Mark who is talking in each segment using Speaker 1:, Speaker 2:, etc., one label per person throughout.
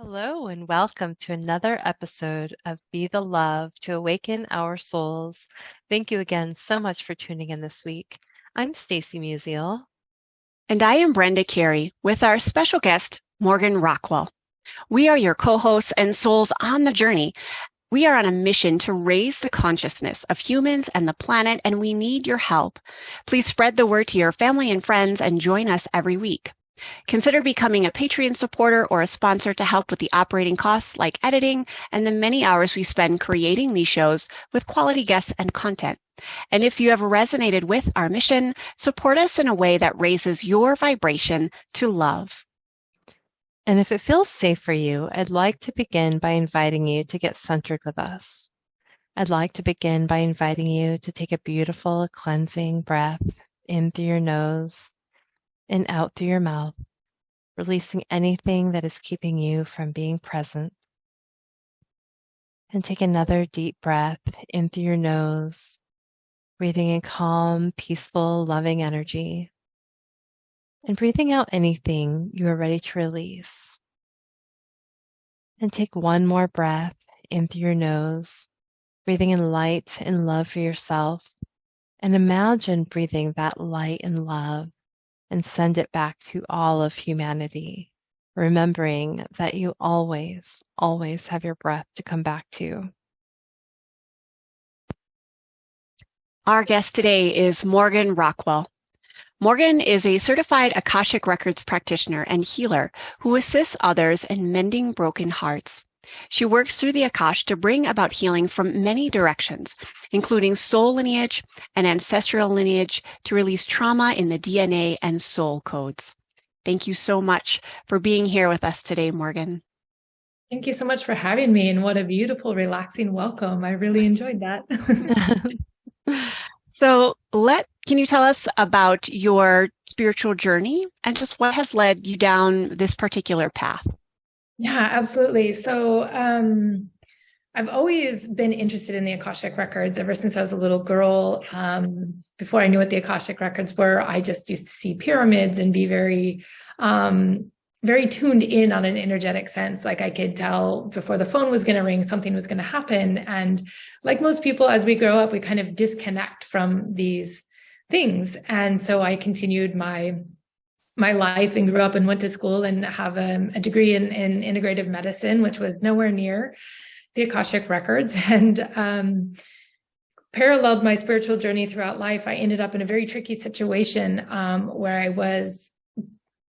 Speaker 1: Hello, and welcome to another episode of Be the Love to Awaken Our Souls. Thank you again so much for tuning in this week. I'm Stacy Musial.
Speaker 2: And I am Brenda Carey with our special guest, Morgan Rockwell. We are your co-hosts and souls on the journey. We are on a mission to raise the consciousness of humans and the planet, and we need your help. Please spread the word to your family and friends and join us every week. Consider becoming a Patreon supporter or a sponsor to help with the operating costs like editing and the many hours we spend creating these shows with quality guests and content. And if you have resonated with our mission, support us in a way that raises your vibration to love.
Speaker 1: And if it feels safe for you, I'd like to begin by inviting you to get centered with us. I'd like to begin by inviting you to take a beautiful cleansing breath in through your nose and out through your mouth, releasing anything that is keeping you from being present. And take another deep breath in through your nose, breathing in calm, peaceful, loving energy, and breathing out anything you are ready to release. And take one more breath in through your nose, breathing in light and love for yourself, and imagine breathing that light and love and send it back to all of humanity, remembering that you always, always have your breath to come back to.
Speaker 2: Our guest today is Morgan Rockwell. Morgan is a certified Akashic Records practitioner and healer who assists others in mending broken hearts. She works through the Akash to bring about healing from many directions, including soul lineage and ancestral lineage to release trauma in the DNA and soul codes. Thank you so much for being here with us today, Morgan.
Speaker 3: Thank you so much for having me, and what a beautiful, relaxing welcome. I really enjoyed that.
Speaker 2: So can you tell us about your spiritual journey and just what has led you down this particular path?
Speaker 3: Yeah, absolutely. So I've always been interested in the Akashic Records ever since I was a little girl. Before I knew what the Akashic Records were, I just used to see pyramids and be very, very tuned in on an energetic sense. Like I could tell before the phone was going to ring, something was going to happen. And like most people, as we grow up, we kind of disconnect from these things. And so I continued my life and grew up and went to school and have a degree in integrative medicine, which was nowhere near the Akashic Records, and paralleled my spiritual journey throughout life. I ended up in a very tricky situation where I was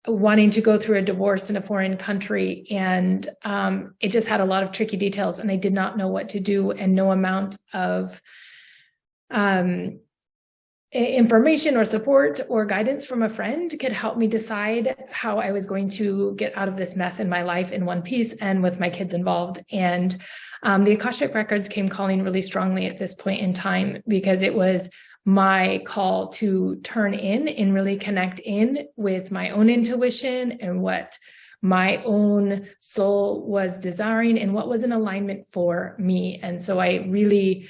Speaker 3: wanting to go through a divorce in a foreign country, and it just had a lot of tricky details, and I did not know what to do, and no amount of information or support or guidance from a friend could help me decide how I was going to get out of this mess in my life in one piece and with my kids involved. And the Akashic Records came calling really strongly at this point in time, because it was my call to turn in and really connect in with my own intuition and what my own soul was desiring and what was in alignment for me. And so I really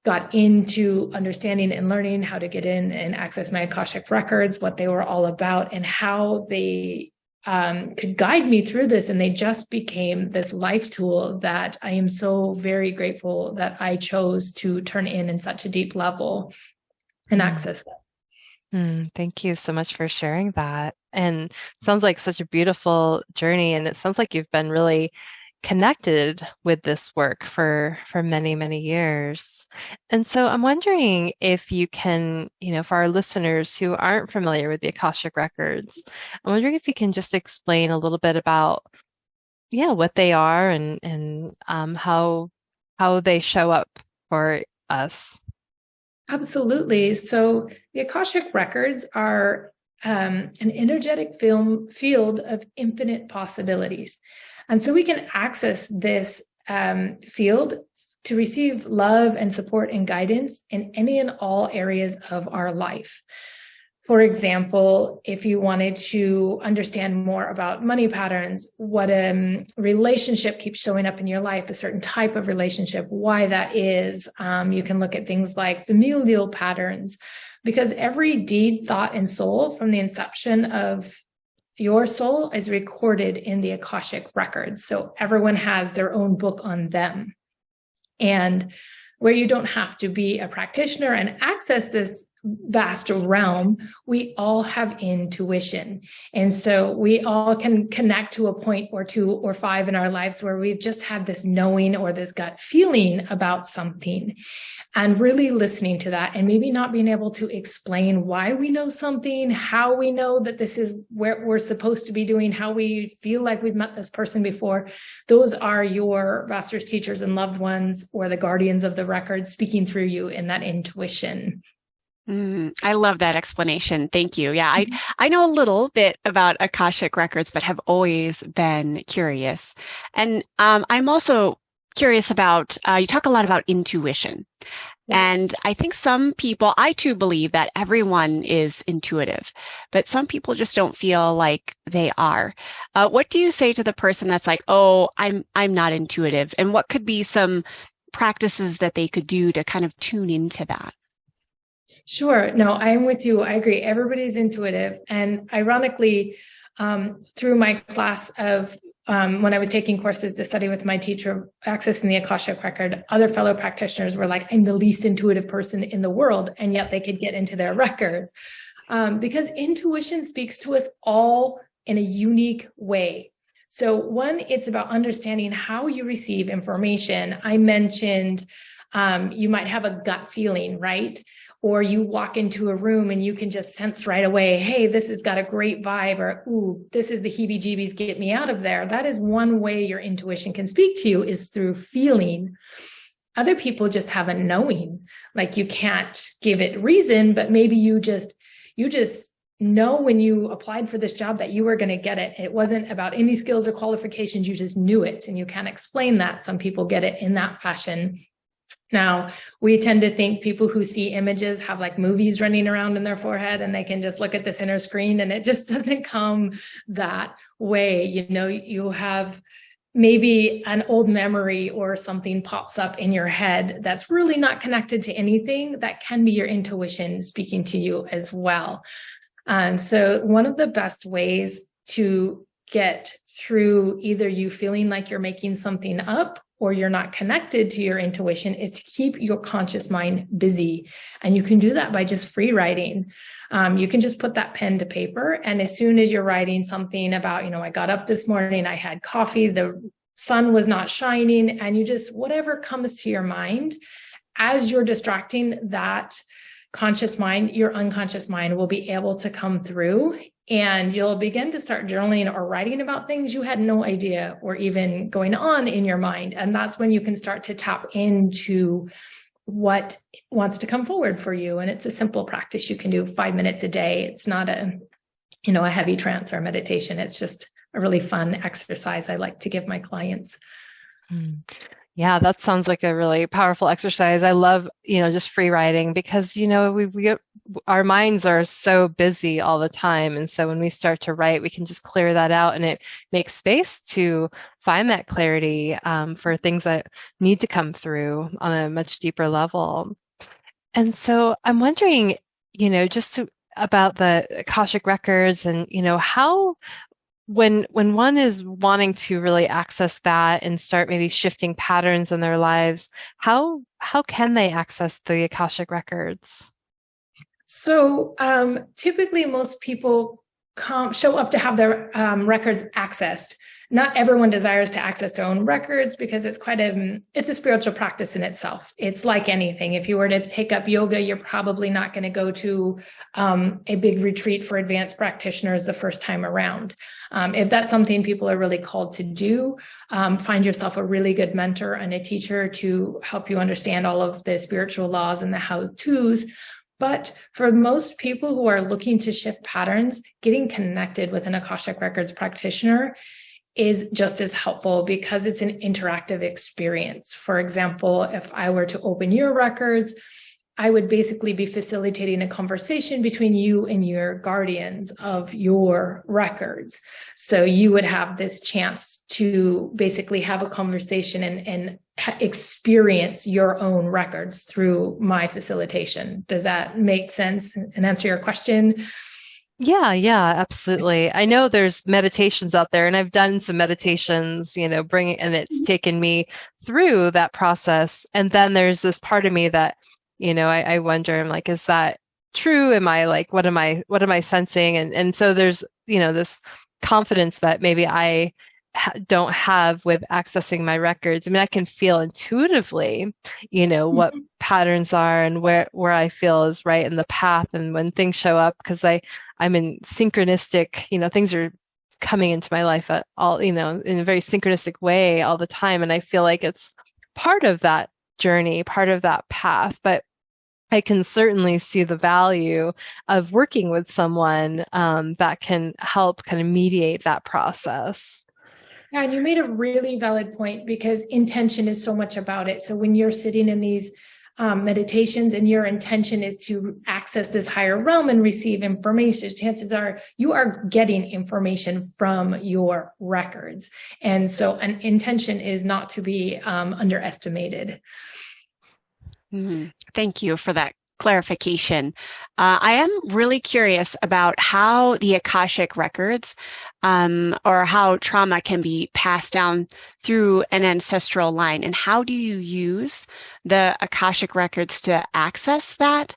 Speaker 3: got into understanding and learning how to get in and access my Akashic Records, what they were all about, and how they could guide me through this. And they just became this life tool that I am so very grateful that I chose to turn in such a deep level and access them.
Speaker 1: Thank you so much for sharing that. And it sounds like such a beautiful journey. And it sounds like you've been really connected with this work for many, many years. And so I'm wondering if you can, for our listeners who aren't familiar with the Akashic Records, I'm wondering if you can just explain a little bit about, what they are and how they show up for us.
Speaker 3: Absolutely. So the Akashic Records are an energetic field of infinite possibilities. And so we can access this field to receive love and support and guidance in any and all areas of our life. For example, if you wanted to understand more about money patterns, what a relationship keeps showing up in your life, a certain type of relationship, why that is, you can look at things like familial patterns, because every deed, thought, and soul from the inception of your soul is recorded in the Akashic Records. So everyone has their own book on them. And where you don't have to be a practitioner and access this vast realm, we all have intuition. And so we all can connect to a point or 2 or 5 in our lives where we've just had this knowing or this gut feeling about something, and really listening to that, and maybe not being able to explain why we know something, how we know that this is where we're supposed to be doing, how we feel like we've met this person before. Those are your masters, teachers, and loved ones, or the guardians of the record, speaking through you in that intuition.
Speaker 2: I love that explanation. Thank you. Yeah, I know a little bit about Akashic Records, but have always been curious. And I'm also curious about, you talk a lot about intuition. Yes. And I think some people, I too believe that everyone is intuitive, but some people just don't feel like they are. What do you say to the person that's like, oh, I'm not intuitive? And what could be some practices that they could do to kind of tune into that?
Speaker 3: Sure. No, I'm with you. I agree. Everybody's intuitive. And ironically, through my class of when I was taking courses to study with my teacher, accessing the Akashic Record, other fellow practitioners were like, I'm the least intuitive person in the world. And yet they could get into their records because intuition speaks to us all in a unique way. So one, it's about understanding how you receive information. I mentioned you might have a gut feeling, right? Or you walk into a room and you can just sense right away, hey, this has got a great vibe, or, ooh, this is the heebie-jeebies, get me out of there. That is one way your intuition can speak to you, is through feeling. Other people just have a knowing, like you can't give it reason, but maybe you just know when you applied for this job that you were going to get it. It wasn't about any skills or qualifications. You just knew it, and you can't explain that. Some people get it in that fashion. Now, we tend to think people who see images have like movies running around in their forehead, and they can just look at this inner screen, and it just doesn't come that way. You know, you have maybe an old memory or something pops up in your head that's really not connected to anything. That can be your intuition speaking to you as well. So one of the best ways to get through either you feeling like you're making something up or you're not connected to your intuition is to keep your conscious mind busy. And you can do that by just free writing. You can just put that pen to paper. And as soon as you're writing something about, I got up this morning, I had coffee, the sun was not shining, and you just, whatever comes to your mind, as you're distracting that conscious mind, your unconscious mind will be able to come through, and you'll begin to start journaling or writing about things you had no idea were even going on in your mind. And that's when you can start to tap into what wants to come forward for you. And it's a simple practice you can do 5 minutes a day. It's not a heavy trance or meditation. It's just a really fun exercise I like to give my clients.
Speaker 1: Yeah, that sounds like a really powerful exercise. I love, just free writing because, our minds are so busy all the time. And so when we start to write, we can just clear that out, and it makes space to find that clarity for things that need to come through on a much deeper level. And so I'm wondering, about the Akashic Records and, how when one is wanting to really access that and start maybe shifting patterns in their lives, how can they access the Akashic Records?
Speaker 3: So typically most people show up to have their records accessed. Not everyone desires to access their own records because it's it's a spiritual practice in itself. It's like anything. If you were to take up yoga, you're probably not going to go to a big retreat for advanced practitioners the first time around. If that's something people are really called to do, find yourself a really good mentor and a teacher to help you understand all of the spiritual laws and the how-tos. But for most people who are looking to shift patterns, getting connected with an Akashic Records practitioner is just as helpful because it's an interactive experience. For example, if I were to open your records, I would basically be facilitating a conversation between you and your guardians of your records. So you would have this chance to basically have a conversation and experience your own records through my facilitation. Does that make sense and answer your question?
Speaker 1: Yeah, absolutely. I know there's meditations out there, and I've done some meditations, and it's taken me through that process. And then there's this part of me that, I wonder, I'm like, is that true? Am I like, what am I sensing? And so there's, this confidence that maybe I don't have with accessing my records. I mean, I can feel intuitively, what patterns are and where I feel is right in the path. And when things show up, because I'm in synchronistic, things are coming into my life at all, in a very synchronistic way all the time. And I feel like it's part of that journey, part of that path. But I can certainly see the value of working with someone that can help kind of mediate that process.
Speaker 3: Yeah, and you made a really valid point, because intention is so much about it. So when you're sitting in these meditations and your intention is to access this higher realm and receive information, chances are you are getting information from your records. And so an intention is not to be underestimated.
Speaker 2: Thank you for that clarification. I am really curious about how the Akashic Records or how trauma can be passed down through an ancestral line, and how do you use the Akashic Records to access that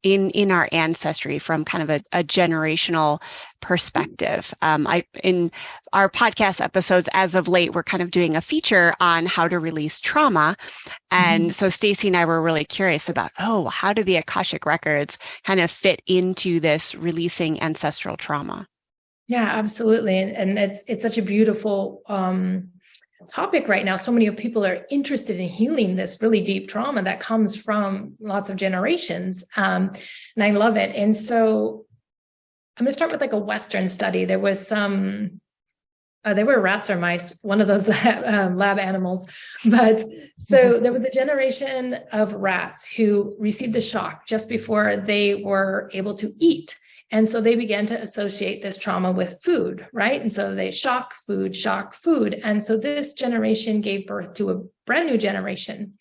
Speaker 2: in our ancestry from kind of a generational perspective. In our podcast episodes as of late, we're kind of doing a feature on how to release trauma. And so Stacy and I were really curious about, how do the Akashic Records kind of fit into this releasing ancestral trauma?
Speaker 3: Yeah, absolutely. And it's such a beautiful topic right now. So many people are interested in healing this really deep trauma that comes from lots of generations. And I love it. And so I'm going to start with like a Western study. There was some, they were rats or mice, one of those lab animals. But so there was a generation of rats who received a shock just before they were able to eat. And so they began to associate this trauma with food, right? And so they shock food. And so this generation gave birth to a brand new generation.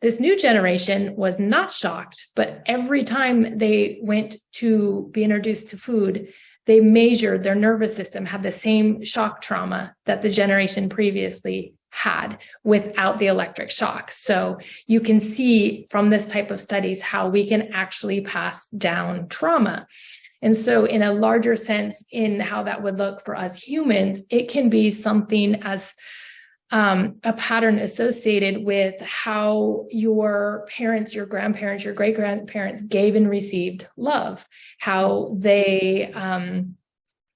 Speaker 3: This new generation was not shocked, but every time they went to be introduced to food, they measured their nervous system had the same shock trauma that the generation previously had without the electric shock. So you can see from this type of studies how we can actually pass down trauma. And so in a larger sense, in how that would look for us humans, it can be something as a pattern associated with how your parents, your grandparents, your great-grandparents gave and received love, how they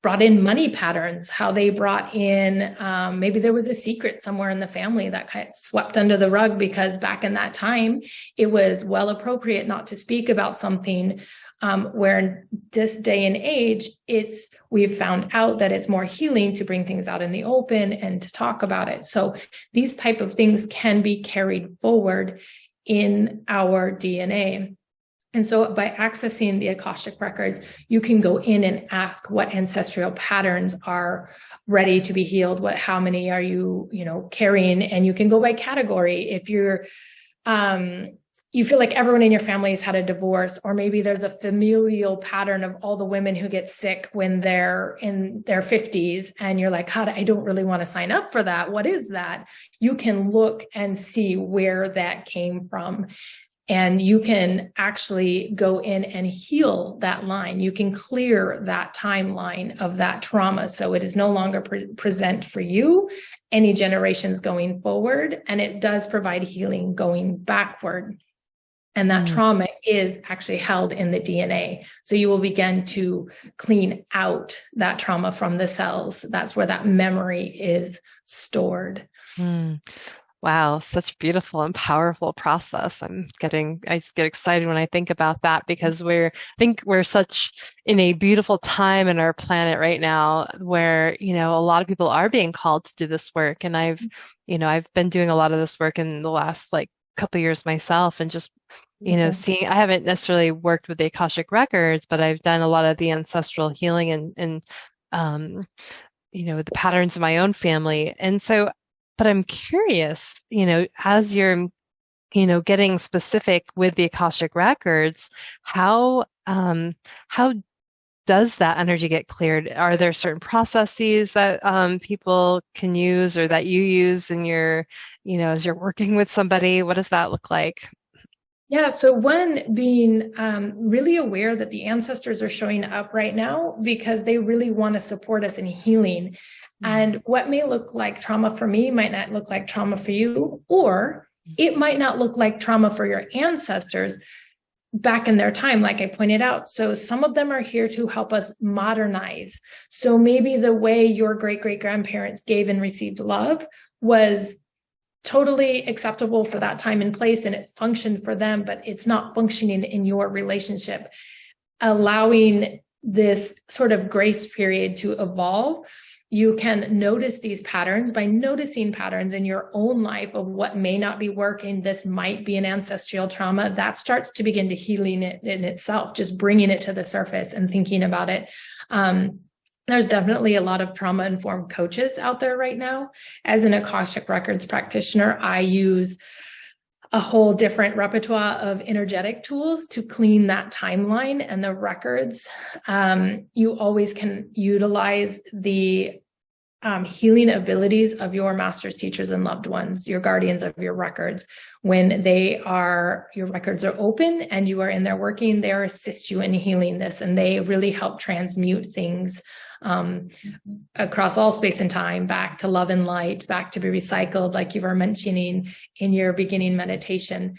Speaker 3: brought in money patterns, how they brought in, maybe there was a secret somewhere in the family that kind of swept under the rug, because back in that time, it was well appropriate not to speak about something. Where in this day and age, we've found out that it's more healing to bring things out in the open and to talk about it. So these type of things can be carried forward in our DNA. And so by accessing the Akashic Records, you can go in and ask what ancestral patterns are ready to be healed. How many are you, carrying? And you can go by category. If you're, you feel like everyone in your family has had a divorce, or maybe there's a familial pattern of all the women who get sick when they're in their 50s, and you're like, God, I don't really want to sign up for that. What is that? You can look and see where that came from. And you can actually go in and heal that line. You can clear that timeline of that trauma. So it is no longer present for you, any generations going forward. And it does provide healing going backward. And that trauma is actually held in the DNA. So you will begin to clean out that trauma from the cells. That's where that memory is stored.
Speaker 1: Wow, such a beautiful and powerful process. I just get excited when I think about that, because I think we're such in a beautiful time in our planet right now where, a lot of people are being called to do this work. And I've been doing a lot of this work in the last couple of years myself, and just seeing, I haven't necessarily worked with the Akashic Records, but I've done a lot of the ancestral healing and the patterns of my own family. And so, but I'm curious, as you're, getting specific with the Akashic Records, how does that energy get cleared? Are there certain processes that people can use or that you use in your, as you're working with somebody? What does that look like?
Speaker 3: Yeah, so one, being really aware that the ancestors are showing up right now because they really want to support us in healing. And what may look like trauma for me might not look like trauma for you, or it might not look like trauma for your ancestors back in their time, like I pointed out. So some of them are here to help us modernize. So maybe the way your great-great-grandparents gave and received love was totally acceptable for that time and place, and it functioned for them, but it's not functioning in your relationship. Allowing this sort of grace period to evolve, you can notice these patterns by noticing patterns in your own life of what may not be working. This might be an ancestral trauma. That starts to begin to healing it in itself, just bringing it to the surface and thinking about it. There's definitely a lot of trauma-informed coaches out there right now. As an Akashic Records practitioner, I use a whole different repertoire of energetic tools to clean that timeline and the records. You always can utilize the healing abilities of your masters, teachers, and loved ones, your guardians of your records. When your records are open and you are in there working, they assist you in healing this, and they really help transmute things across all space and time, back to love and light, back to be recycled, like you were mentioning in your beginning meditation.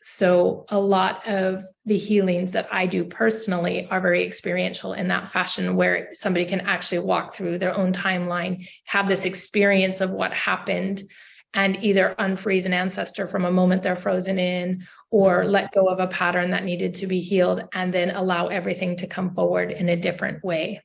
Speaker 3: So a lot of the healings that I do personally are very experiential in that fashion, where somebody can actually walk through their own timeline, have this experience of what happened, and either unfreeze an ancestor from a moment they're frozen in, or let go of a pattern that needed to be healed, and then allow everything to come forward in a different way.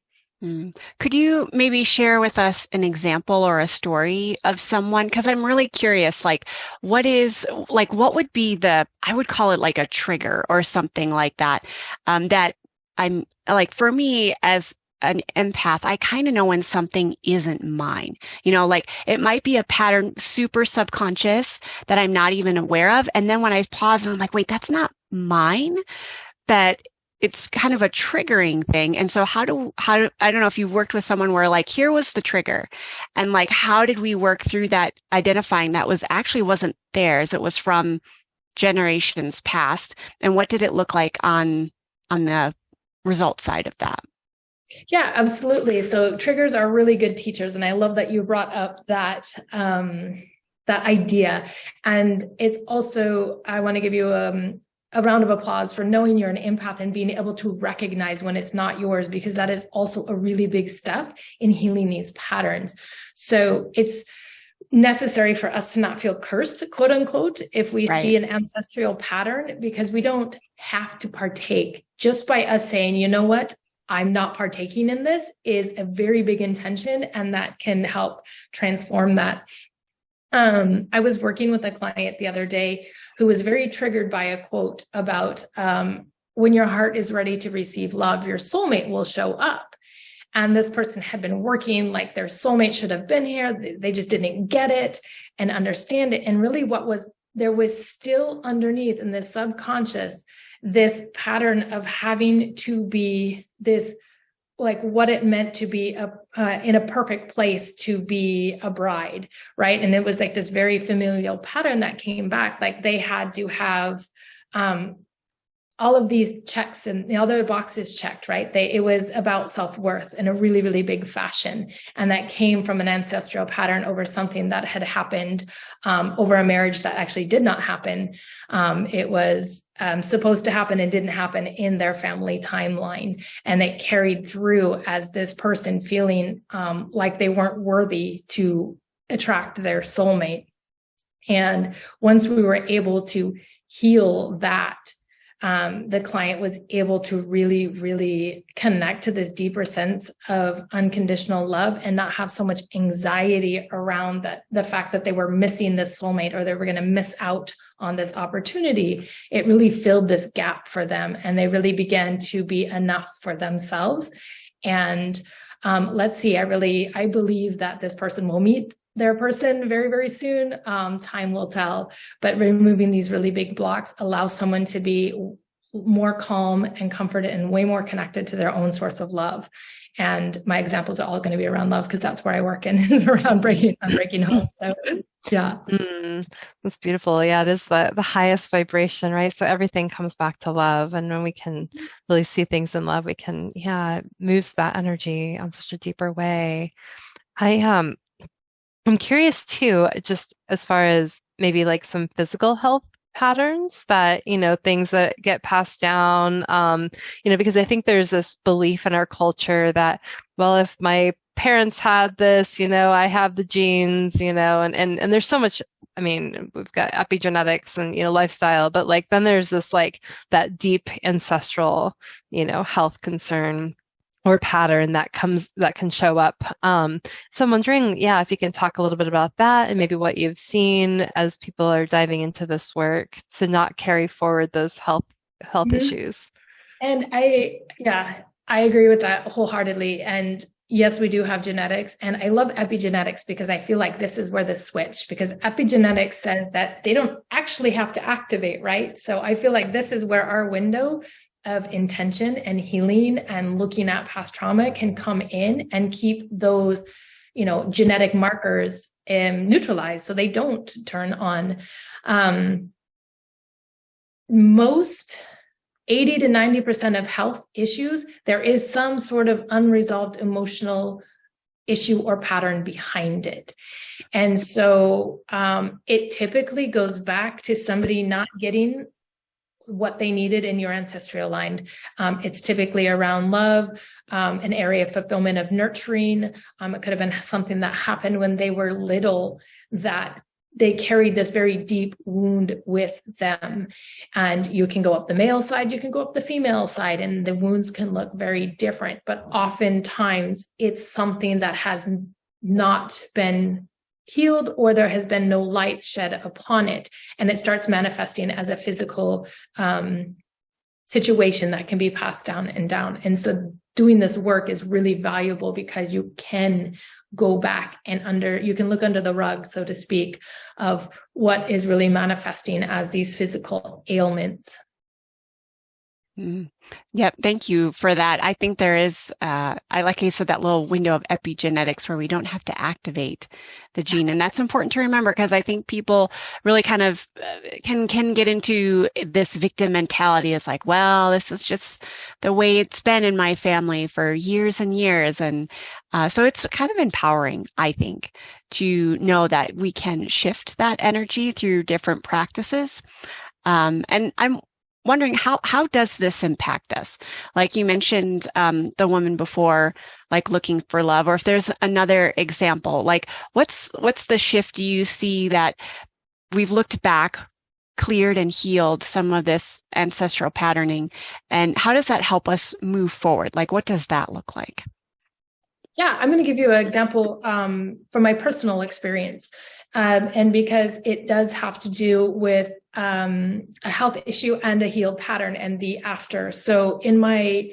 Speaker 2: Could you maybe share with us an example or a story of someone? Because I'm really curious, what would be I would call it like a trigger or something like that, that I'm like, for me as an empath, I kind of know when something isn't mine. It might be a pattern super subconscious that I'm not even aware of. And then when I pause and I'm like, wait, that's not mine, but it's kind of a triggering thing. And so how do I don't know if you've worked with someone where here was the trigger, and how did we work through that, identifying that wasn't theirs, it was from generations past, and what did it look like on the result side of that?
Speaker 3: Yeah, absolutely. So triggers are really good teachers, and I love that you brought up that idea. And it's also, I want to give you a round of applause for knowing you're an empath and being able to recognize when it's not yours, because that is also a really big step in healing these patterns. So it's necessary for us to not feel cursed, quote unquote, if we see an ancestral pattern, because we don't have to partake. Just by us saying, you know what, I'm not partaking in this, is a very big intention, and that can help transform that. I was working with a client the other day who was very triggered by a quote about when your heart is ready to receive love, your soulmate will show up. And this person had been working like their soulmate should have been here. They just didn't get it and understand it. And really there was still underneath in the subconscious, this pattern of having to be this, what it meant to be in a perfect place to be a bride, right? And it was this very familial pattern that came back. They had to have all of these checks and the other boxes checked, right? It was about self-worth in a really, really big fashion. And that came from an ancestral pattern over something that had happened over a marriage that actually did not happen. It was supposed to happen and didn't happen in their family timeline. And it carried through as this person feeling like they weren't worthy to attract their soulmate. And once we were able to heal that, the client was able to really, really connect to this deeper sense of unconditional love and not have so much anxiety around the fact that they were missing this soulmate or they were going to miss out on this opportunity. It really filled this gap for them, and they really began to be enough for themselves. And let's see, I believe that this person will meet their person very, very soon. Time will tell, but removing these really big blocks allows someone to be more calm and comforted and way more connected to their own source of love. And my examples are all going to be around love because that's where I work in, is around breaking home. So yeah.
Speaker 1: That's beautiful. Yeah, it is the highest vibration, right? So everything comes back to love. And when we can really see things in love, we can, it moves that energy on such a deeper way. I'm curious too, just as far as maybe like some physical health patterns that, things that get passed down, because I think there's this belief in our culture that, well, if my parents had this, I have the genes, and there's so much, we've got epigenetics and, lifestyle, but like, then there's this like that deep ancestral, health concern or pattern that can show up. So I'm wondering, if you can talk a little bit about that and maybe what you've seen as people are diving into this work to not carry forward those health issues.
Speaker 3: And I agree with that wholeheartedly. And yes, we do have genetics. And I love epigenetics because I feel like this is where the switch, because epigenetics says that they don't actually have to activate, right? So I feel like this is where our window of intention and healing and looking at past trauma can come in and keep those, genetic markers neutralized so they don't turn on. Most 80 to 90% of health issues, there is some sort of unresolved emotional issue or pattern behind it. And so it typically goes back to somebody not getting what they needed in your ancestral line. It's typically around love, an area of fulfillment of nurturing. It could have been something that happened when they were little that they carried this very deep wound with them. And you can go up the male side, you can go up the female side, and the wounds can look very different. But oftentimes it's something that has not been healed, or there has been no light shed upon it, and it starts manifesting as a physical situation that can be passed down and down. And so doing this work is really valuable because you can go back and you can look under the rug, so to speak, of what is really manifesting as these physical ailments.
Speaker 2: Yeah, thank you for that. I think there is, like I said, that little window of epigenetics where we don't have to activate the gene. And that's important to remember because I think people really kind of can get into this victim mentality. It's like, well, this is just the way it's been in my family for years and years. And so it's kind of empowering, I think, to know that we can shift that energy through different practices. And I'm wondering how does this impact us? Like you mentioned, the woman before, like looking for love, or if there's another example, like what's the shift you see that we've looked back, cleared and healed some of this ancestral patterning, and how does that help us move forward? Like, what does that look like?
Speaker 3: Yeah, I'm going to give you an example from my personal experience. And because it does have to do with a health issue and a healed pattern and the after. So in my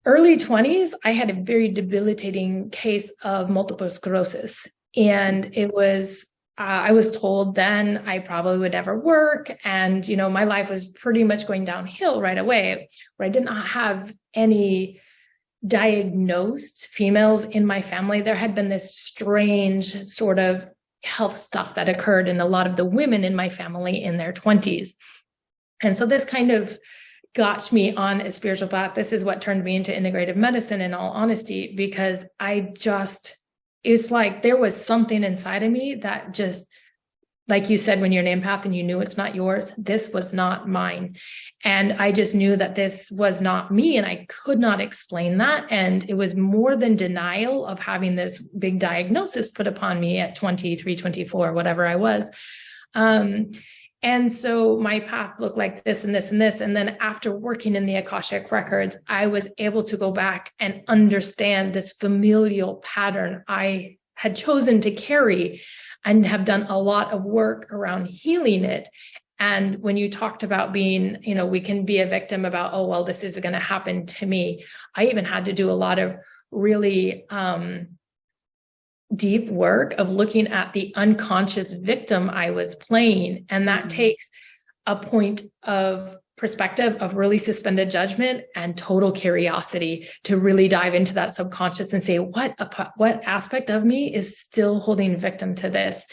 Speaker 3: early 20s, I had a very debilitating case of multiple sclerosis. And it was, I was told then I probably would never work. And, my life was pretty much going downhill right away, where I did not have any diagnosed females in my family. There had been this strange sort of health stuff that occurred in a lot of the women in my family in their 20s. And so this kind of got me on a spiritual path. This is what turned me into integrative medicine, in all honesty, because it's like there was something inside of me that just, like you said, when you're an empath and you knew it's not yours, this was not mine. And I just knew that this was not me, and I could not explain that. And it was more than denial of having this big diagnosis put upon me at 23, 24, whatever I was. And so my path looked like this and this and this. And then after working in the Akashic Records, I was able to go back and understand this familial pattern I had chosen to carry, and have done a lot of work around healing it. And when you talked about being, we can be a victim about, oh, well, this is going to happen to me. I even had to do a lot of really deep work of looking at the unconscious victim I was playing. And that takes a point of perspective of really suspended judgment and total curiosity to really dive into that subconscious and say, what aspect of me is still holding victim to this?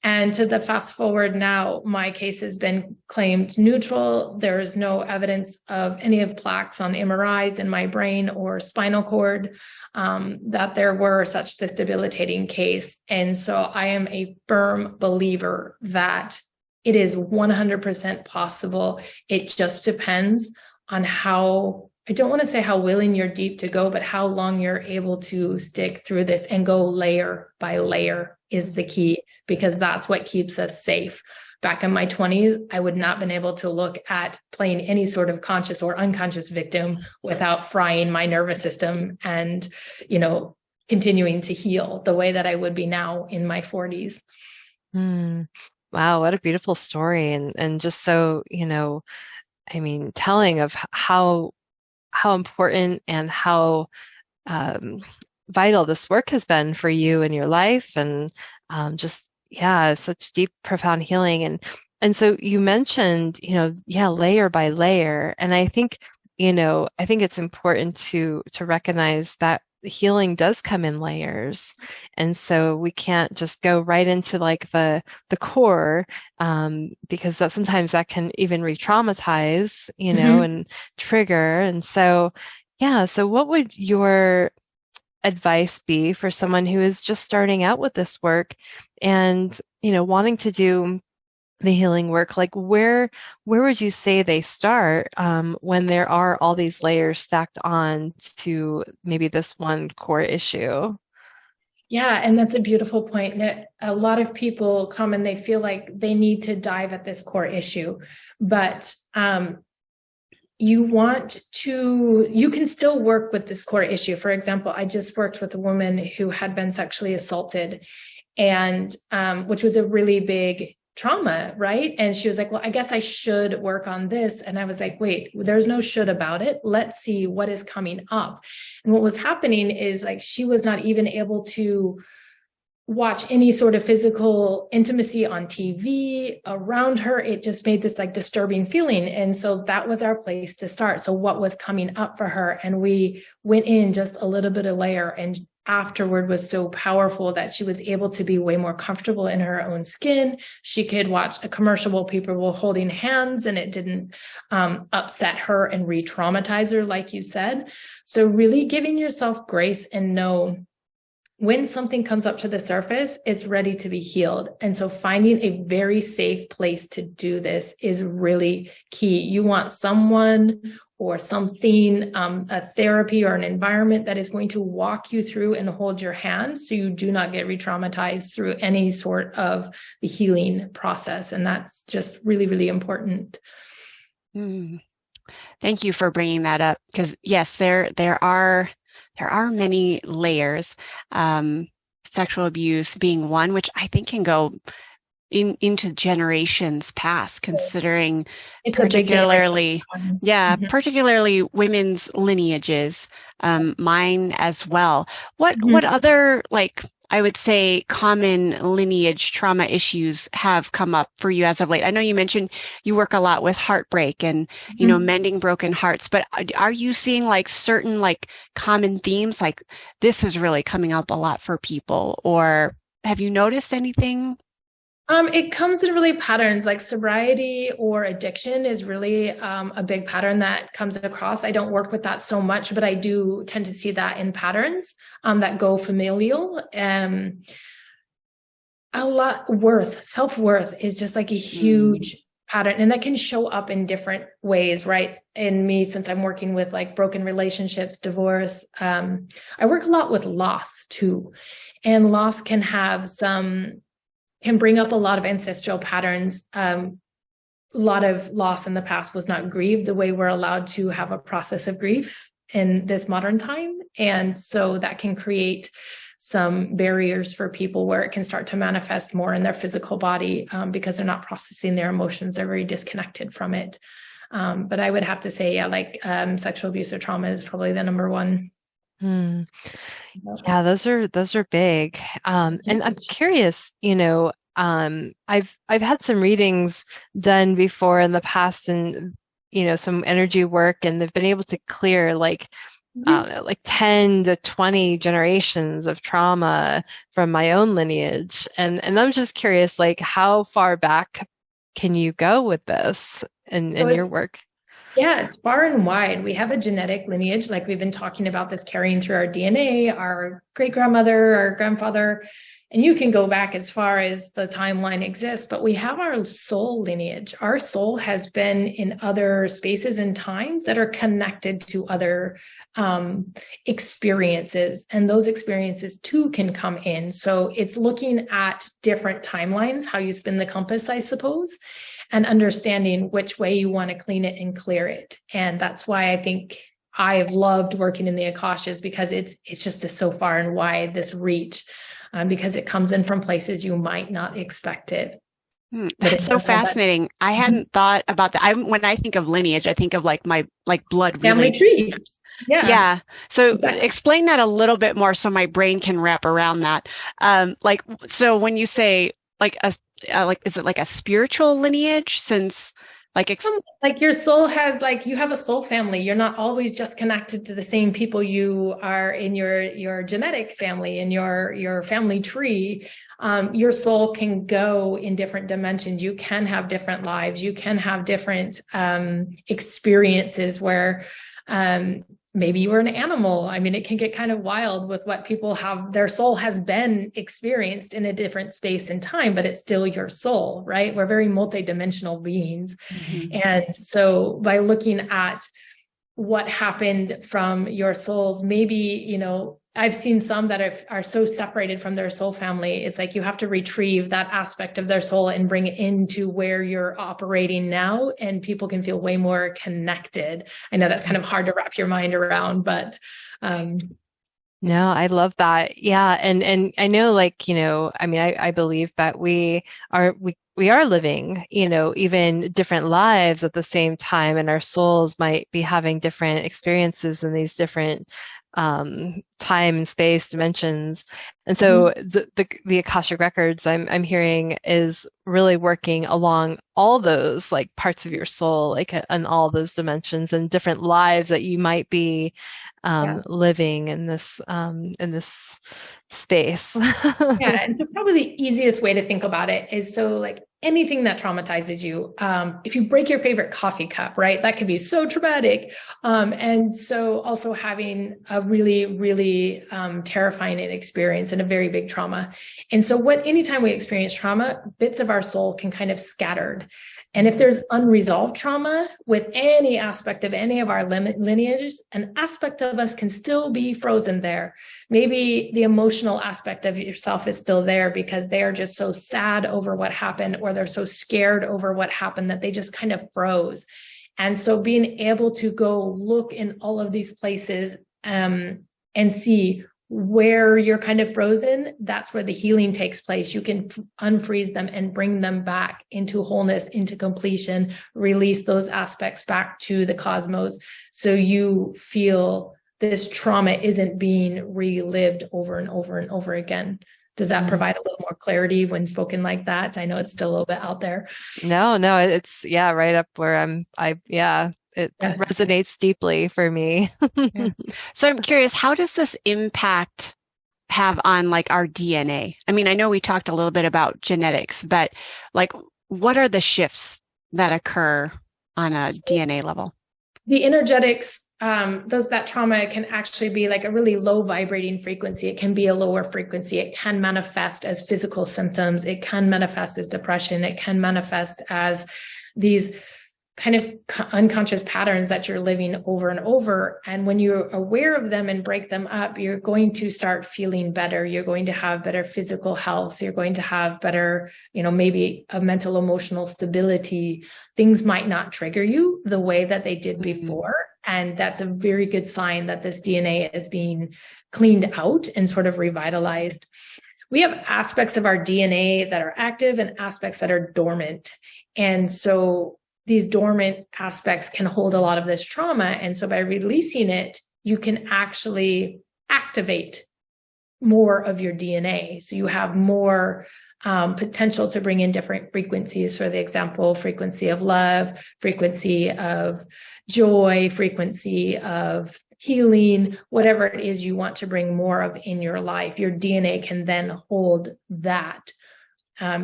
Speaker 3: And to the fast forward now, my case has been claimed neutral. There is no evidence of any of plaques on MRIs in my brain or spinal cord, that there were such this debilitating case. And so I am a firm believer that it is 100% possible. It just depends on how, I don't want to say how willing you're deep to go, but how long you're able to stick through this and go layer by layer is the key, because that's what keeps us safe. Back in my 20s, I would not have been able to look at playing any sort of conscious or unconscious victim without frying my nervous system and, continuing to heal the way that I would be now in my 40s.
Speaker 1: Wow, what a beautiful story. And just so, telling of how important and how vital this work has been for you in your life, and such deep, profound healing. And so you mentioned, layer by layer. And I think it's important to recognize that healing does come in layers. And so we can't just go right into like the core, because sometimes that can even re-traumatize, and trigger. And so, so what would your advice be for someone who is just starting out with this work and, wanting to do the healing work? Like where would you say they start when there are all these layers stacked on to maybe this one core issue?
Speaker 3: Yeah, and that's a beautiful point. A lot of people come and they feel like they need to dive at this core issue, but you can still work with this core issue. For example, I just worked with a woman who had been sexually assaulted, and which was a really big trauma, right? And she was like, well, I guess I should work on this. And I was like, wait, there's no should about it. Let's see what is coming up. And what was happening is like, she was not even able to watch any sort of physical intimacy on TV around her. It just made this like disturbing feeling. And so that was our place to start. So what was coming up for her? And we went in just a little bit of layer, and afterward was so powerful that she was able to be way more comfortable in her own skin. She could watch a commercial while people were holding hands, and it didn't upset her and re-traumatize her, like you said. So really giving yourself grace and know when something comes up to the surface, it's ready to be healed. And so finding a very safe place to do this is really key. You want someone or something, a therapy or an environment that is going to walk you through and hold your hand so you do not get re-traumatized through any sort of the healing process. And that's just really, really important.
Speaker 2: Thank you for bringing that up, because yes, there are many layers, sexual abuse being one, which I think can go into generations past, considering particularly women's lineages, mine as well. What other, like, I would say, common lineage trauma issues have come up for you as of late? I know you mentioned you work a lot with heartbreak and, mending broken hearts, but are you seeing like certain like common themes, like this is really coming up a lot for people, or have you noticed anything?
Speaker 3: It comes in really patterns, like sobriety or addiction is really a big pattern that comes across. I don't work with that so much, but I do tend to see that in patterns that go familial. A lot self-worth is just like a huge pattern, and that can show up in different ways, right? In me, since I'm working with like broken relationships, divorce, I work a lot with loss too. And loss can bring up a lot of ancestral patterns. A lot of loss in the past was not grieved the way we're allowed to have a process of grief in this modern time. And so that can create some barriers for people where it can start to manifest more in their physical body because they're not processing their emotions. They're very disconnected from it. But I would have to say, sexual abuse or trauma is probably the number one.
Speaker 1: Yeah, those are big. And I'm curious, I've had some readings done before in the past, and some energy work, and they've been able to clear like, I don't know, like 10 to 20 generations of trauma from my own lineage. And I'm just curious, like, how far back can you go with this in your work?
Speaker 3: Yeah, it's far and wide. We have a genetic lineage, like we've been talking about this carrying through our DNA, our great-grandmother, our grandfather, and you can go back as far as the timeline exists, but we have our soul lineage. Our soul has been in other spaces and times that are connected to other experiences, and those experiences too can come in. So it's looking at different timelines, how you spin the compass, I suppose, and understanding which way you want to clean it and clear it. And that's why I think I've loved working in the Akashes, because it's just so far and wide, this reach, because it comes in from places you might not expect it.
Speaker 2: That's so fascinating. I hadn't thought about that. When I think of lineage, I think of like my blood
Speaker 3: family tree.
Speaker 2: Yeah. So explain that a little bit more so my brain can wrap around that. So when you say like is it like a spiritual lineage? Since like
Speaker 3: your soul has, like, you have a soul family. You're not always just connected to the same people you are in your genetic family, in your family tree. Your soul can go in different dimensions. You can have different lives. You can have different experiences where maybe you were an animal. I mean, it can get kind of wild with what people have. Their soul has been experienced in a different space and time, but it's still your soul, right? We're very multidimensional beings. Mm-hmm. And so by looking at what happened from your souls, maybe, I've seen some that are so separated from their soul family. It's like you have to retrieve that aspect of their soul and bring it into where you're operating now, and people can feel way more connected. I know that's kind of hard to wrap your mind around, but
Speaker 1: no, I love that. Yeah. And I know, like, I mean, I believe that we are living, even different lives at the same time, and our souls might be having different experiences in these different time and space dimensions. And so the Akashic Records I'm hearing is really working along all those like parts of your soul, like in all those dimensions and different lives that you might be living in this space.
Speaker 3: Yeah, and so probably the easiest way to think about it is, so like anything that traumatizes you, if you break your favorite coffee cup, right, that could be so traumatic. And so also having a really, really terrifying experience and a very big trauma. And so anytime we experience trauma, bits of our soul can kind of scattered. And if there's unresolved trauma with any aspect of any of our lineages, an aspect of us can still be frozen there. Maybe the emotional aspect of yourself is still there because they are just so sad over what happened, or they're so scared over what happened that they just kind of froze. And so being able to go look in all of these places and see where you're kind of frozen, that's where the healing takes place. You can unfreeze them and bring them back into wholeness, into completion, release those aspects back to the cosmos, so you feel this trauma isn't being relived over and over and over again. Does that provide a little more clarity when spoken like that? I know it's still a little bit out there.
Speaker 1: No, it's right up where it resonates deeply for me.
Speaker 2: So I'm curious, how does this impact have on like our DNA? I mean, I know we talked a little bit about genetics, but like, what are the shifts that occur on a DNA level?
Speaker 3: The energetics, that trauma can actually be like a really low vibrating frequency. It can be a lower frequency. It can manifest as physical symptoms. It can manifest as depression. It can manifest as these kind of unconscious patterns that you're living over and over. And when you're aware of them and break them up, you're going to start feeling better. You're going to have better physical health. You're going to have better, maybe a mental, emotional stability. Things might not trigger you the way that they did before. And that's a very good sign that this DNA is being cleaned out and sort of revitalized. We have aspects of our DNA that are active and aspects that are dormant. And so these dormant aspects can hold a lot of this trauma. And so by releasing it, you can actually activate more of your DNA. So you have more potential to bring in different frequencies. For the example, frequency of love, frequency of joy, frequency of healing, whatever it is you want to bring more of in your life. Your DNA can then hold that,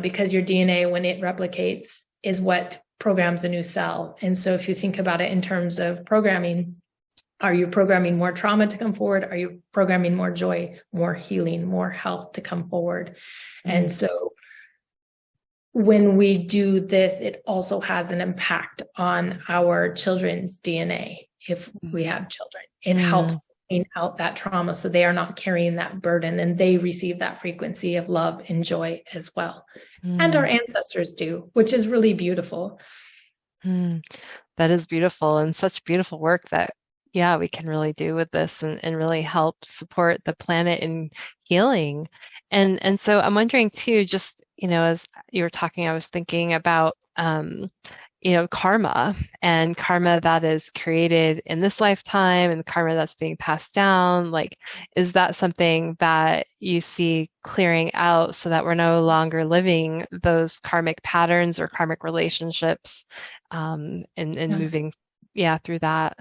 Speaker 3: because your DNA, when it replicates, is what programs a new cell. And so if you think about it in terms of programming, are you programming more trauma to come forward? Are you programming more joy, more healing, more health to come forward? Mm-hmm. And so when we do this, it also has an impact on our children's DNA. If we have children, it helps clean out that trauma so they are not carrying that burden, and they receive that frequency of love and joy as well. And our ancestors do, which is really beautiful.
Speaker 1: That is beautiful, and such beautiful work that, yeah, we can really do with this and really help support the planet in healing. And so I'm wondering too, just, as you were talking, I was thinking about, karma that is created in this lifetime and karma that's being passed down. Like, is that something that you see clearing out so that we're no longer living those karmic patterns or karmic relationships, and moving, through that?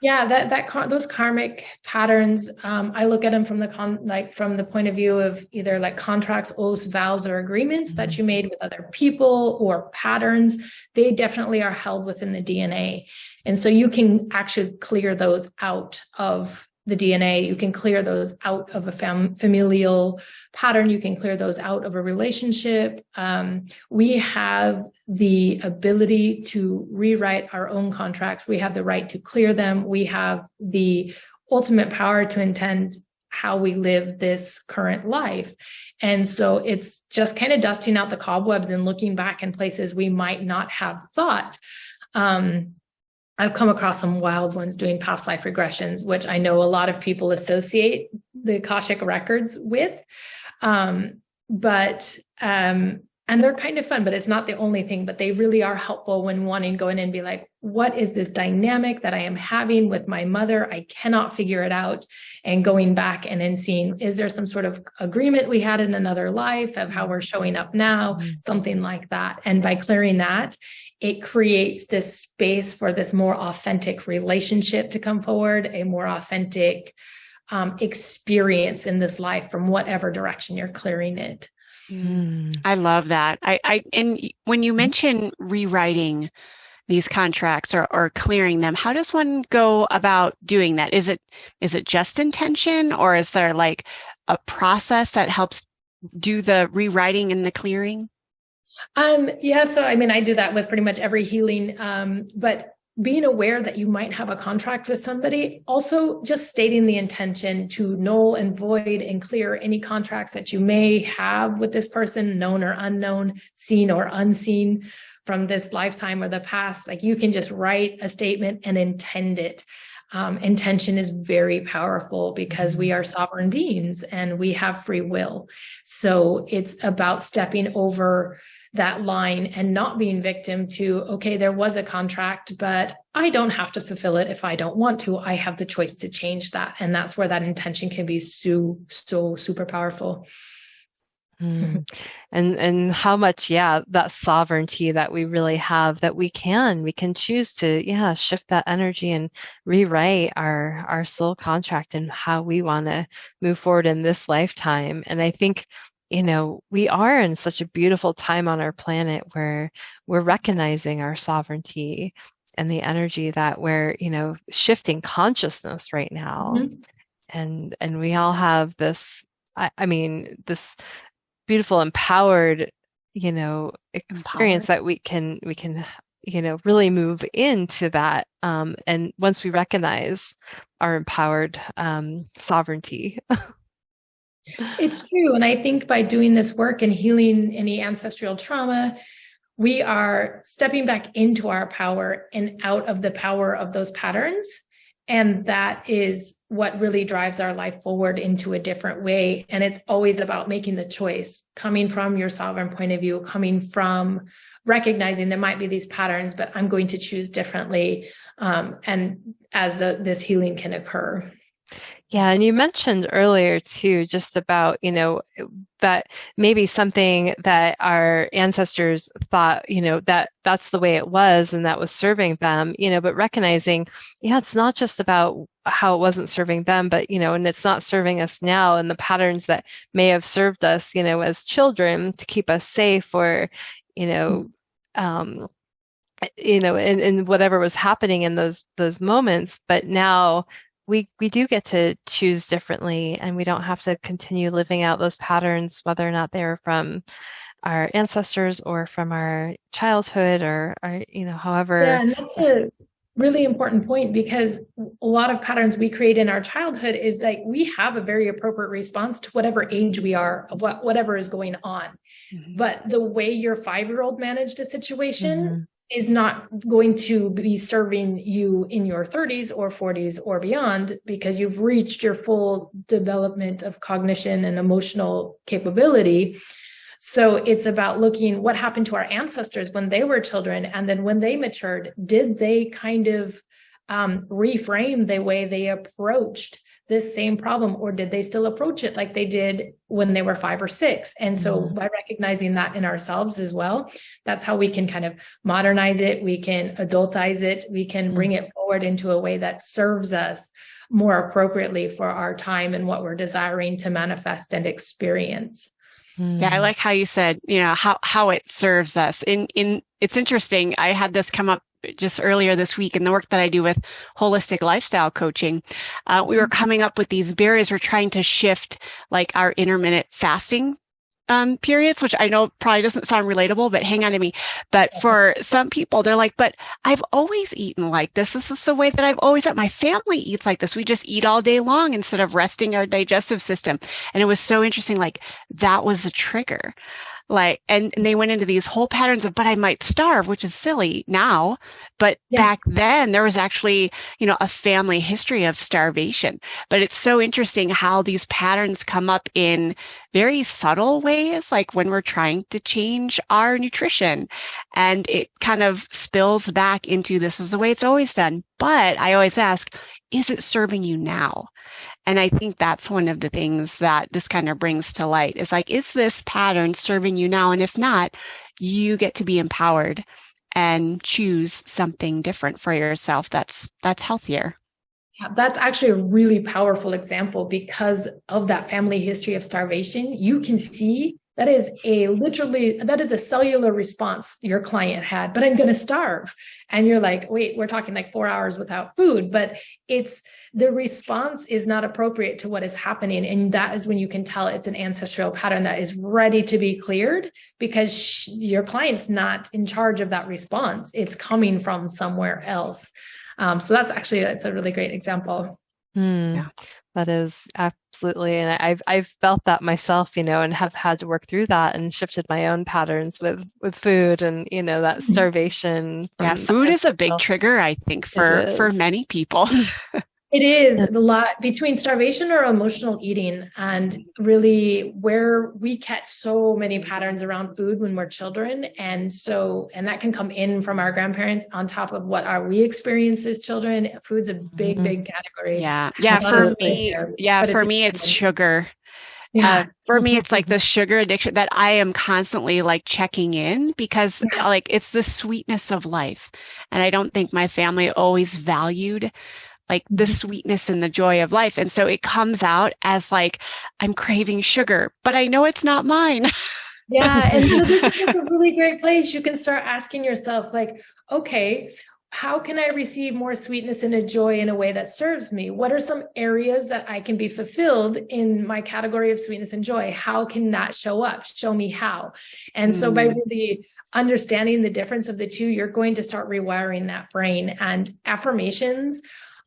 Speaker 3: Yeah, those karmic patterns, I look at them from the point of view of either like contracts, oaths, vows, or agreements that you made with other people, or patterns. They definitely are held within the DNA. And so you can actually clear those out of the DNA. You can clear those out of a familial pattern. You can clear those out of a relationship. We have the ability to rewrite our own contracts. We have the right to clear them. We have the ultimate power to intend how we live this current life. And so it's just kind of dusting out the cobwebs and looking back in places we might not have thought. I've come across some wild ones doing past life regressions, which I know a lot of people associate the Akashic Records with. And they're kind of fun, but it's not the only thing, but they really are helpful when wanting to go in and be like, what is this dynamic that I am having with my mother? I cannot figure it out. And going back and then seeing, is there some sort of agreement we had in another life of how we're showing up now? Something like that. And by clearing that, it creates this space for this more authentic relationship to come forward, a more authentic experience in this life from whatever direction you're clearing it.
Speaker 2: I love that. And when you mention rewriting these contracts or clearing them, how does one go about doing that? Is it just intention, or is there like a process that helps do the rewriting and the clearing?
Speaker 3: So I do that with pretty much every healing, but being aware that you might have a contract with somebody, also just stating the intention to null and void and clear any contracts that you may have with this person, known or unknown, seen or unseen from this lifetime or the past. Like, you can just write a statement and intend it. Intention is very powerful because we are sovereign beings and we have free will. So it's about stepping over that line and not being victim to, okay, there was a contract, but I don't have to fulfill it if I don't want to. I have the choice to change that. And that's where that intention can be so super powerful.
Speaker 1: And how much, that sovereignty that we really have, that we can choose to, shift that energy and rewrite our soul contract and how we want to move forward in this lifetime. And I think, we are in such a beautiful time on our planet where we're recognizing our sovereignty and the energy that we're, shifting consciousness right now. And we all have this, this beautiful, empowered, experience that we can, really move into that. And once we recognize our empowered sovereignty.
Speaker 3: It's true. And I think by doing this work and healing any ancestral trauma, we are stepping back into our power and out of the power of those patterns. And that is what really drives our life forward into a different way. And it's always about making the choice, coming from your sovereign point of view, coming from recognizing there might be these patterns, but I'm going to choose differently. And as this healing can occur.
Speaker 1: Yeah, and you mentioned earlier too, just about, that maybe something that our ancestors thought, that that's the way it was and that was serving them, but recognizing, yeah, it's not just about how it wasn't serving them, but, and it's not serving us now, and the patterns that may have served us, as children to keep us safe, or, um, in whatever was happening in those moments. But now we do get to choose differently, and we don't have to continue living out those patterns, whether or not they're from our ancestors or from our childhood, or however.
Speaker 3: Yeah, and that's a really important point, because a lot of patterns we create in our childhood is like we have a very appropriate response to whatever age we are, whatever is going on.
Speaker 2: Mm-hmm.
Speaker 3: But the way your 5-year-old managed a situation is not going to be serving you in your 30s or 40s or beyond, because you've reached your full development of cognition and emotional capability. So it's about looking what happened to our ancestors when they were children, and then when they matured, did they kind of reframe the way they approached this same problem, or did they still approach it like they did when they were 5 or 6? And so by recognizing that in ourselves as well, that's how we can kind of modernize it. We can adultize it. We can bring it forward into a way that serves us more appropriately for our time and what we're desiring to manifest and experience.
Speaker 2: Yeah, I like how you said, how it serves us. It's interesting. I had this come up just earlier this week in the work that I do with holistic lifestyle coaching. We were coming up with these barriers. We're trying to shift like our intermittent fasting periods, which I know probably doesn't sound relatable, but hang on to me. But for some people, they're like, but I've always eaten like this. This is the way that I've always done. My family eats like this. We just eat all day long instead of resting our digestive system. And it was so interesting. Like that was the trigger. Like, and they went into these whole patterns of, but I might starve, which is silly now. But back then there was actually, a family history of starvation. But it's so interesting how these patterns come up in very subtle ways, like when we're trying to change our nutrition, and it kind of spills back into this is the way it's always done. But I always ask, is it serving you now? And I think that's one of the things that this kind of brings to light is like, is this pattern serving you now? And if not, you get to be empowered and choose something different for yourself that's healthier.
Speaker 3: Yeah, that's actually a really powerful example because of that family history of starvation. You can see that is a cellular response your client had, but I'm going to starve. And you're like, wait, we're talking like 4 hours without food, but the response is not appropriate to what is happening. And that is when you can tell it's an ancestral pattern that is ready to be cleared, because your client's not in charge of that response. It's coming from somewhere else. So that's a really great example.
Speaker 1: Yeah. That is absolutely, and I've felt that myself, and have had to work through that and shifted my own patterns with food and that starvation.
Speaker 2: Yeah, food is a big trigger, I think, for many people.
Speaker 3: It is a lot between starvation or emotional eating, and really where we catch so many patterns around food when we're children. And that can come in from our grandparents on top of what we experience as children. Food's a big category.
Speaker 2: Yeah. For me, it's sugar. Yeah. For me, it's like the sugar addiction that I am constantly like checking in, because like it's the sweetness of life. And I don't think my family always valued like the sweetness and the joy of life. And so it comes out as like, I'm craving sugar, but I know it's not mine.
Speaker 3: Yeah. And so this is a really great place. You can start asking yourself like, okay, how can I receive more sweetness and a joy in a way that serves me? What are some areas that I can be fulfilled in my category of sweetness and joy? How can that show up? Show me how. And so by really understanding the difference of the two, you're going to start rewiring that brain. And affirmations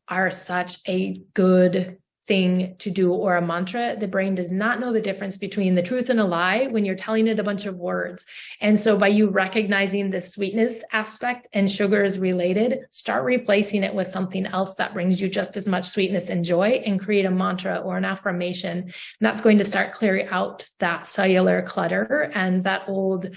Speaker 3: are such a good thing to do, or a mantra. The brain does not know the difference between the truth and a lie when you're telling it a bunch of words. And so by you recognizing the sweetness aspect and sugar is related, start replacing it with something else that brings you just as much sweetness and joy, and create a mantra or an affirmation. And that's going to start clearing out that cellular clutter and that old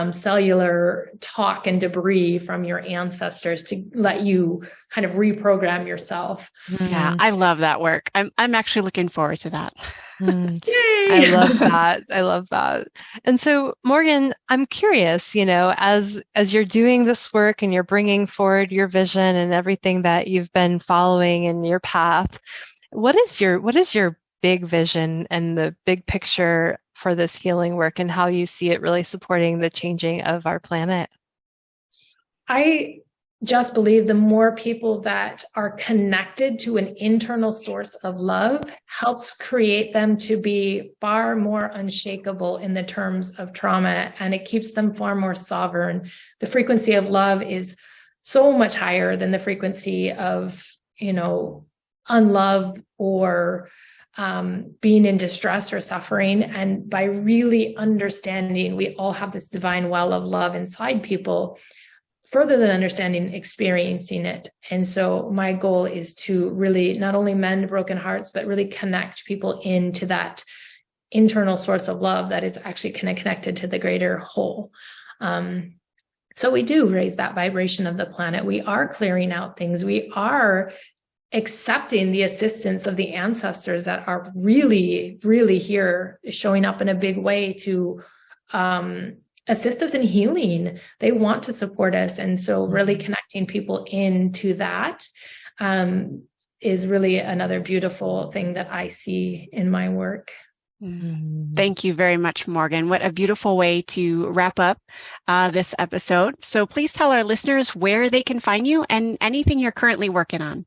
Speaker 3: cellular talk and debris from your ancestors to let you kind of reprogram yourself.
Speaker 2: Yeah, I love that work. I'm actually looking forward to that.
Speaker 3: Yay!
Speaker 1: I love that. I love that. And so, Morgan, I'm curious, as you're doing this work and you're bringing forward your vision and everything that you've been following in your path, what is your big vision and the big picture for this healing work and how you see it really supporting the changing of our planet?
Speaker 3: I just believe the more people that are connected to an internal source of love helps create them to be far more unshakable in the terms of trauma, and it keeps them far more sovereign. The frequency of love is so much higher than the frequency of, unlove or being in distress or suffering. And by really understanding we all have this divine well of love inside people, further than understanding, experiencing it. And so my goal is to really not only mend broken hearts, but really connect people into that internal source of love that is actually kind of connected to the greater whole. So we do raise that vibration of the planet. We are clearing out things. We are accepting the assistance of the ancestors that are really, really here, showing up in a big way to assist us in healing. They want to support us. And so really connecting people into that is really another beautiful thing that I see in my work.
Speaker 2: Thank you very much, Morgan. What a beautiful way to wrap up this episode. So please tell our listeners where they can find you and anything you're currently working on.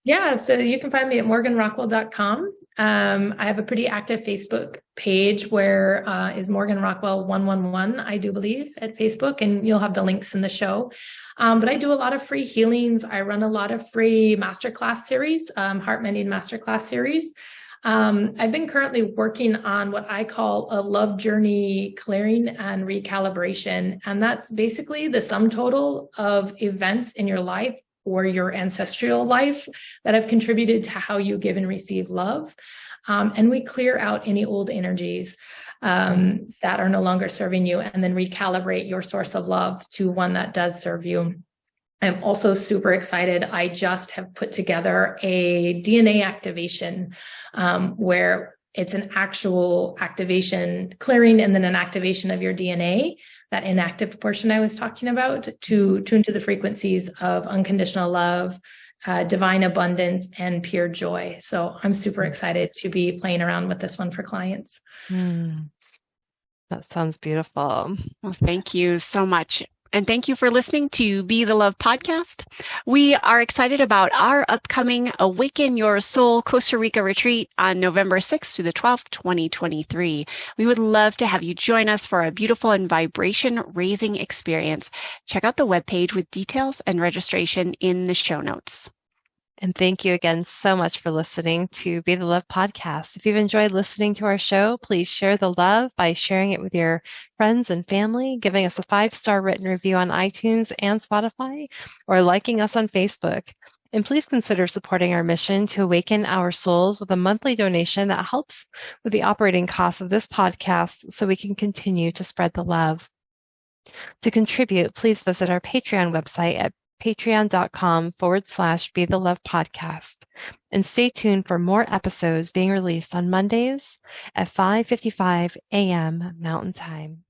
Speaker 3: Yeah, so you can find me at morganrockwell.com. I have a pretty active Facebook page where is Morgan Rockwell 111, I do believe, at Facebook, and you'll have the links in the show. But I do a lot of free healings. I run a lot of free masterclass series, heart mending masterclass series. I've been currently working on what I call a love journey clearing and recalibration. And that's basically the sum total of events in your life or your ancestral life that have contributed to how you give and receive love. And we clear out any old energies that are no longer serving you, and then recalibrate your source of love to one that does serve you. I'm also super excited. I just have put together a DNA activation where it's an actual activation, clearing, and then an activation of your DNA, that inactive portion I was talking about, to tune to the frequencies of unconditional love, divine abundance, and pure joy. So I'm super excited to be playing around with this one for clients.
Speaker 1: That sounds beautiful.
Speaker 2: Well, thank you so much. And thank you for listening to Be the Love podcast. We are excited about our upcoming Awaken Your Soul Costa Rica retreat on November 6th to the 12th, 2023. We would love to have you join us for a beautiful and vibration raising experience. Check out the webpage with details and registration in the show notes.
Speaker 1: And thank you again so much for listening to Be the Love podcast. If you've enjoyed listening to our show, please share the love by sharing it with your friends and family, giving us a 5-star written review on iTunes and Spotify, or liking us on Facebook. And please consider supporting our mission to awaken our souls with a monthly donation that helps with the operating costs of this podcast so we can continue to spread the love. To contribute, please visit our Patreon website at patreon.com/Be the Love podcast. And stay tuned for more episodes being released on Mondays at 5:55 a.m. Mountain Time.